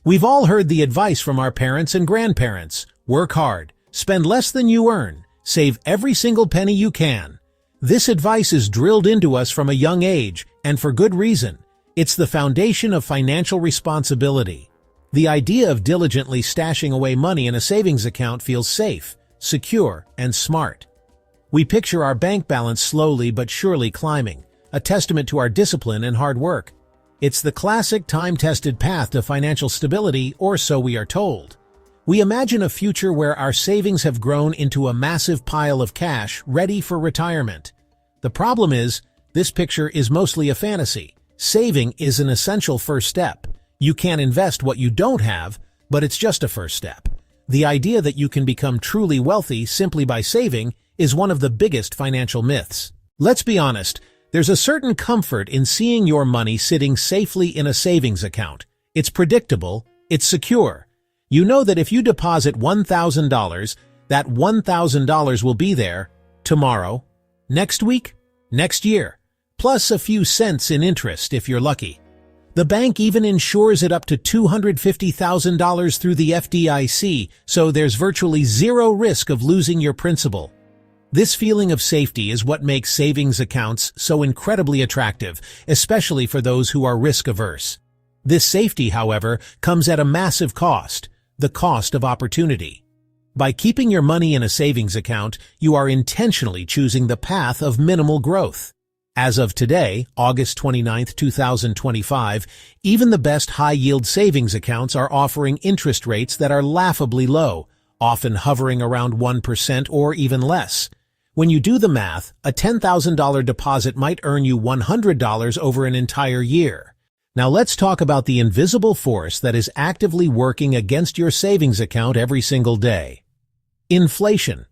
We've all heard the advice from our parents and grandparents. Work hard, spend less than you earn, save every single penny you can. This advice is drilled into us from a young age, and for good reason. It's the foundation of financial responsibility. The idea of diligently stashing away money in a savings account feels safe, secure, and smart. We picture our bank balance slowly but surely climbing, a testament to our discipline and hard work. It's the classic time-tested path to financial stability, or so we are told. We imagine a future where our savings have grown into a massive pile of cash ready for retirement. The problem is, this picture is mostly a fantasy. Saving is an essential first step. You can't invest what you don't have, but it's just a first step. The idea that you can become truly wealthy simply by saving is one of the biggest financial myths. Let's be honest, there's a certain comfort in seeing your money sitting safely in a savings account. It's predictable, it's secure. You know that if you deposit $1,000, that $1,000 will be there tomorrow, next week, next year, plus a few cents in interest if you're lucky. The bank even insures it up to $250,000 through the FDIC, so there's virtually zero risk of losing your principal. This feeling of safety is what makes savings accounts so incredibly attractive, especially for those who are risk-averse. This safety, however, comes at a massive cost, the cost of opportunity. By keeping your money in a savings account, you are intentionally choosing the path of minimal growth. As of today, August 29, 2025, even the best high-yield savings accounts are offering interest rates that are laughably low, often hovering around 1% or even less. When you do the math, a $10,000 deposit might earn you $100 over an entire year. Now let's talk about the invisible force that is actively working against your savings account every single day. Inflation.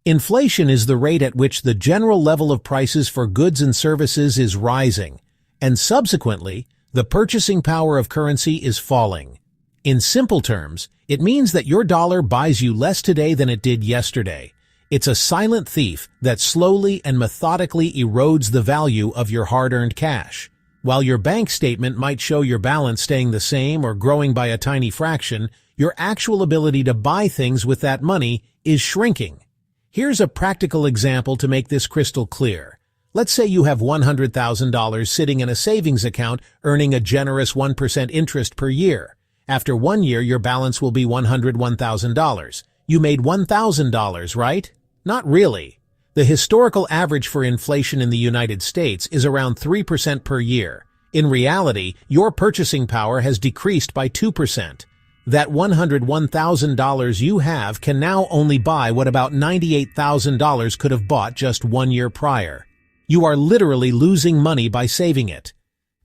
Inflation is the rate at which the general level of prices for goods and services is rising, and subsequently, the purchasing power of currency is falling. In simple terms, it means that your dollar buys you less today than it did yesterday. It's a silent thief that slowly and methodically erodes the value of your hard-earned cash. While your bank statement might show your balance staying the same or growing by a tiny fraction, your actual ability to buy things with that money is shrinking. Here's a practical example to make this crystal clear. Let's say you have $100,000 sitting in a savings account earning a generous 1% interest per year. After 1 year, your balance will be $101,000. You made $1,000, right? Not really. The historical average for inflation in the United States is around 3% per year. In reality, your purchasing power has decreased by 2%. That $101,000 you have can now only buy what about $98,000 could have bought just 1 year prior. You are literally losing money by saving it.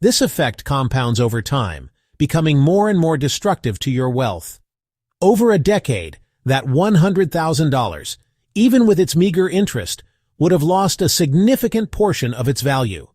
This effect compounds over time, becoming more and more destructive to your wealth. Over a decade, that $100,000, even with its meager interest, would have lost a significant portion of its value.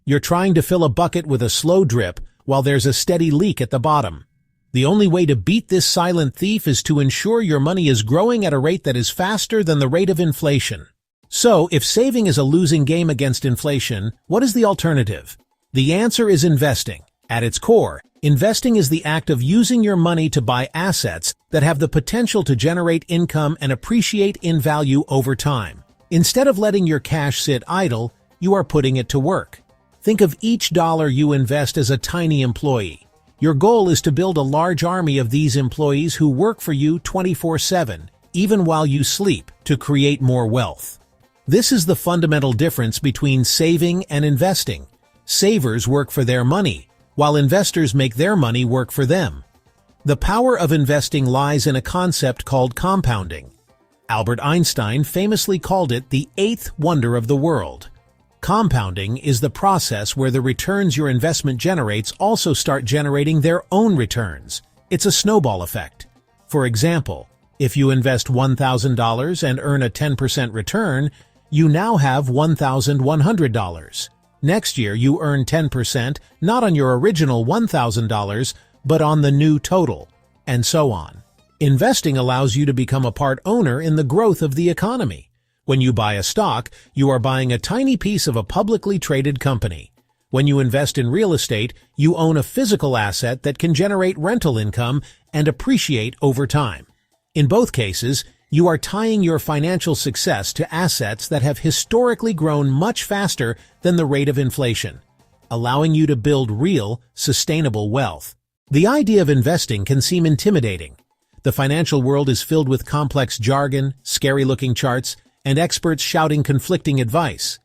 You're trying to fill a bucket with a slow drip while there's a steady leak at the bottom. The only way to beat this silent thief is to ensure your money is growing at a rate that is faster than the rate of inflation. So, if saving is a losing game against inflation, what is the alternative? The answer is investing. At its core, investing is the act of using your money to buy assets that have the potential to generate income and appreciate in value over time. Instead of letting your cash sit idle, you are putting it to work. Think of each dollar you invest as a tiny employee. Your goal is to build a large army of these employees who work for you 24/7, even while you sleep, to create more wealth. This is the fundamental difference between saving and investing. Savers work for their money, while investors make their money work for them. The power of investing lies in a concept called compounding. Albert Einstein famously called it the eighth wonder of the world. Compounding is the process where the returns your investment generates also start generating their own returns. It's a snowball effect. For example, if you invest $1,000 and earn a 10% return, you now have $1,100. Next year, you earn 10% not on your original $1,000, but on the new total, and so on. Investing allows you to become a part owner in the growth of the economy. When you buy a stock, you are buying a tiny piece of a publicly traded company. When you invest in real estate, you own a physical asset that can generate rental income and appreciate over time. In both cases, you are tying your financial success to assets that have historically grown much faster than the rate of inflation, allowing you to build real, sustainable wealth. The idea of investing can seem intimidating. The financial world is filled with complex jargon, scary-looking charts, and experts shouting conflicting advice.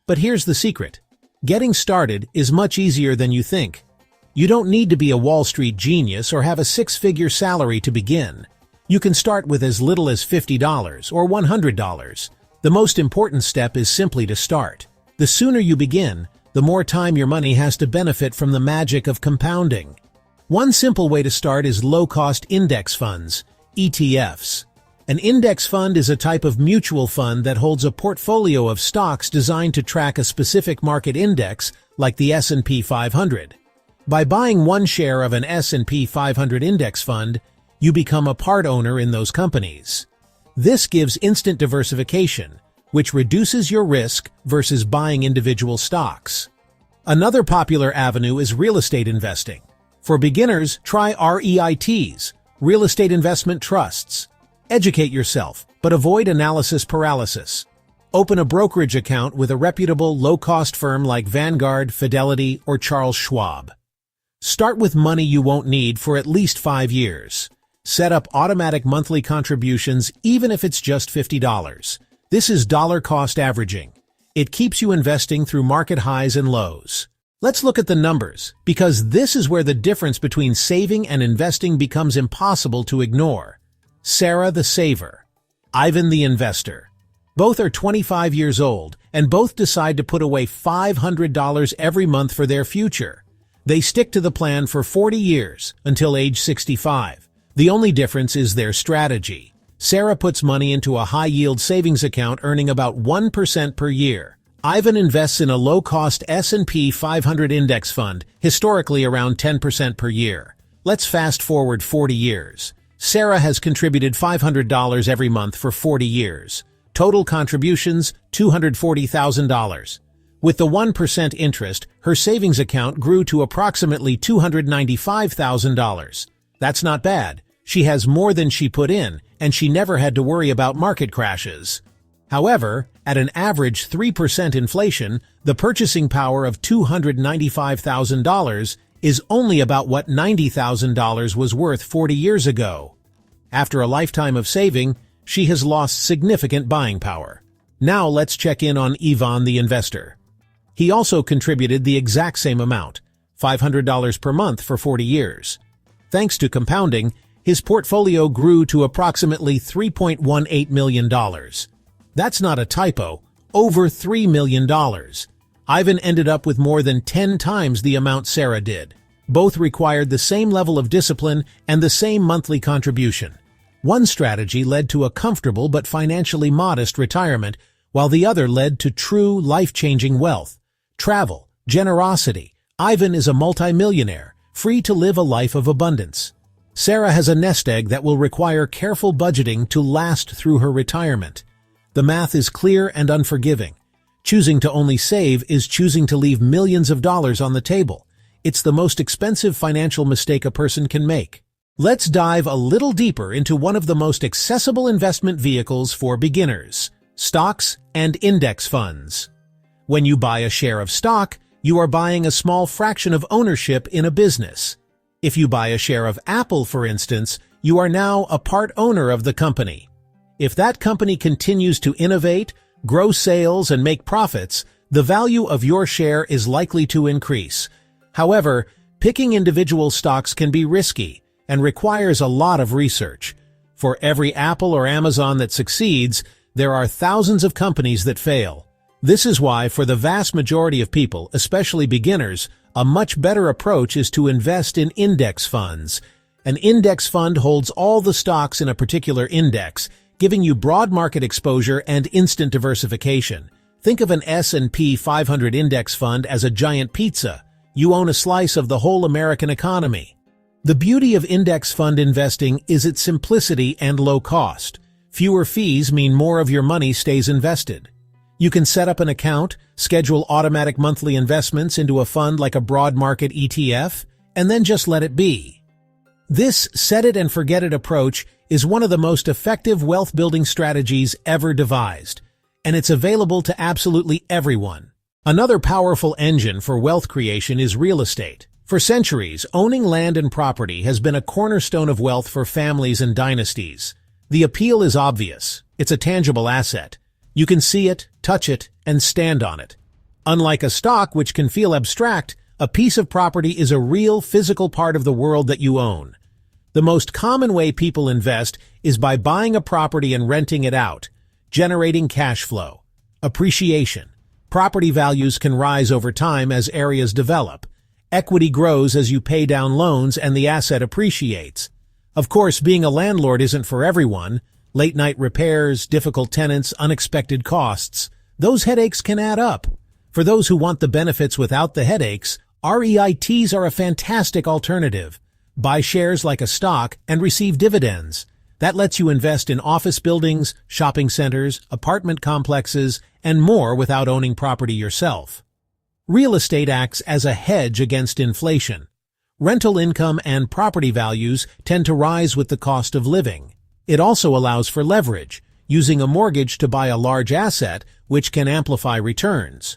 But here's the secret. Getting started is much easier than you think. You don't need to be a Wall Street genius or have a six-figure salary to begin. You can start with as little as $50 or $100. The most important step is simply to start. The sooner you begin, the more time your money has to benefit from the magic of compounding. One simple way to start is low-cost index funds, ETFs. An index fund is a type of mutual fund that holds a portfolio of stocks designed to track a specific market index, like the S&P 500. By buying one share of an S&P 500 index fund, you become a part owner in those companies. This gives instant diversification, which reduces your risk versus buying individual stocks. Another popular avenue is real estate investing. For beginners, try REITs, real estate investment trusts. Educate yourself, but avoid analysis paralysis. Open a brokerage account with a reputable, low-cost firm like Vanguard, Fidelity, or Charles Schwab. Start with money you won't need for at least 5 years. Set up automatic monthly contributions even if it's just $50. This is dollar-cost averaging. It keeps you investing through market highs and lows. Let's look at the numbers, because this is where the difference between saving and investing becomes impossible to ignore. Sarah the saver, Ivan the investor. Both are 25 years old, and both decide to put away $500 every month for their future. They stick to the plan for 40 years, until age 65. The only difference is their strategy. Sarah puts money into a high-yield savings account earning about 1% per year. Ivan invests in a low-cost S&P 500 index fund, historically around 10% per year. Let's fast forward 40 years. Sarah has contributed $500 every month for 40 years. Total contributions, $240,000. With the 1% interest, her savings account grew to approximately $295,000. That's not bad. She has more than she put in, and she never had to worry about market crashes. However, at an average 3% inflation, the purchasing power of $295,000 is only about what $90,000 was worth 40 years ago. After a lifetime of saving, she has lost significant buying power. Now let's check in on Ivan the investor. He also contributed the exact same amount, $500 per month for 40 years. Thanks to compounding, his portfolio grew to approximately $3.18 million. That's not a typo, over $3 million. Ivan ended up with more than 10 times the amount Sarah did. Both required the same level of discipline and the same monthly contribution. One strategy led to a comfortable but financially modest retirement, while the other led to true life-changing wealth. Travel, generosity. Ivan is a multimillionaire, free to live a life of abundance. Sarah has a nest egg that will require careful budgeting to last through her retirement. The math is clear and unforgiving. Choosing to only save is choosing to leave millions of dollars on the table. It's the most expensive financial mistake a person can make. Let's dive a little deeper into one of the most accessible investment vehicles for beginners: stocks and index funds. When you buy a share of stock, you are buying a small fraction of ownership in a business. If you buy a share of Apple, for instance, you are now a part owner of the company. If that company continues to innovate, grow sales, and make profits, the value of your share is likely to increase. However, picking individual stocks can be risky and requires a lot of research. For every Apple or Amazon that succeeds, there are thousands of companies that fail. This is why, for the vast majority of people, especially beginners, a much better approach is to invest in index funds. An index fund holds all the stocks in a particular index, giving you broad market exposure and instant diversification. Think of an S&P 500 index fund as a giant pizza. You own a slice of the whole American economy. The beauty of index fund investing is its simplicity and low cost. Fewer fees mean more of your money stays invested. You can set up an account, schedule automatic monthly investments into a fund like a broad market ETF, and then just let it be. This set-it-and-forget-it approach is one of the most effective wealth-building strategies ever devised, and it's available to absolutely everyone. Another powerful engine for wealth creation is real estate. For centuries, owning land and property has been a cornerstone of wealth for families and dynasties. The appeal is obvious. It's a tangible asset. You can see it, touch it, and stand on it. Unlike a stock, which can feel abstract, a piece of property is a real, physical part of the world that you own. The most common way people invest is by buying a property and renting it out, generating cash flow. Appreciation. Property values can rise over time as areas develop. Equity grows as you pay down loans and the asset appreciates. Of course, being a landlord isn't for everyone. Late-night repairs, difficult tenants, unexpected costs. Those headaches can add up. For those who want the benefits without the headaches, REITs are a fantastic alternative. Buy shares like a stock and receive dividends. That lets you invest in office buildings, shopping centers, apartment complexes, and more without owning property yourself. Real estate acts as a hedge against inflation. Rental income and property values tend to rise with the cost of living. It also allows for leverage, using a mortgage to buy a large asset, which can amplify returns.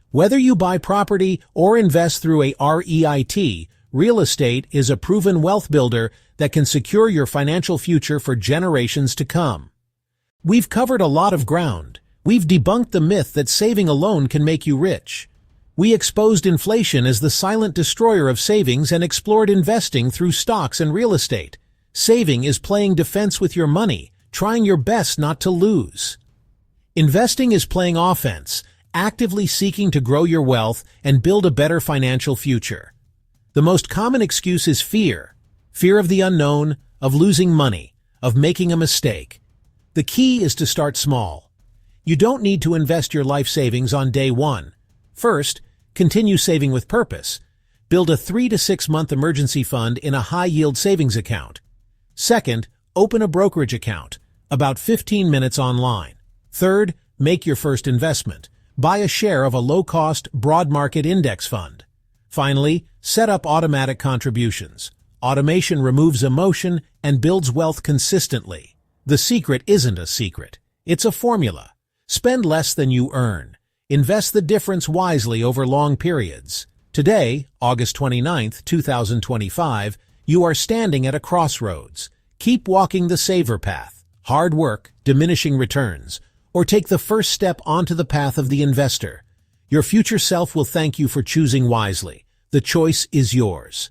Whether you buy property or invest through a REIT, real estate is a proven wealth builder that can secure your financial future for generations to come. We've covered a lot of ground. We've debunked the myth that saving alone can make you rich. We exposed inflation as the silent destroyer of savings and explored investing through stocks and real estate. Saving is playing defense with your money, trying your best not to lose. Investing is playing offense, actively seeking to grow your wealth and build a better financial future. The most common excuse is fear. Fear of the unknown, of losing money, of making a mistake. The key is to start small. You don't need to invest your life savings on day one. First, continue saving with purpose. Build a 3 to 6 month emergency fund in a high-yield savings account. Second, open a brokerage account, about 15 minutes online. Third, make your first investment. Buy a share of a low-cost, broad market index fund. Finally, set up automatic contributions. Automation removes emotion and builds wealth consistently. The secret isn't a secret. It's a formula. Spend less than you earn. Invest the difference wisely over long periods. Today, August 29th, 2025, you are standing at a crossroads. Keep walking the saver path. Hard work, diminishing returns. Or take the first step onto the path of the investor. Your future self will thank you for choosing wisely. The choice is yours.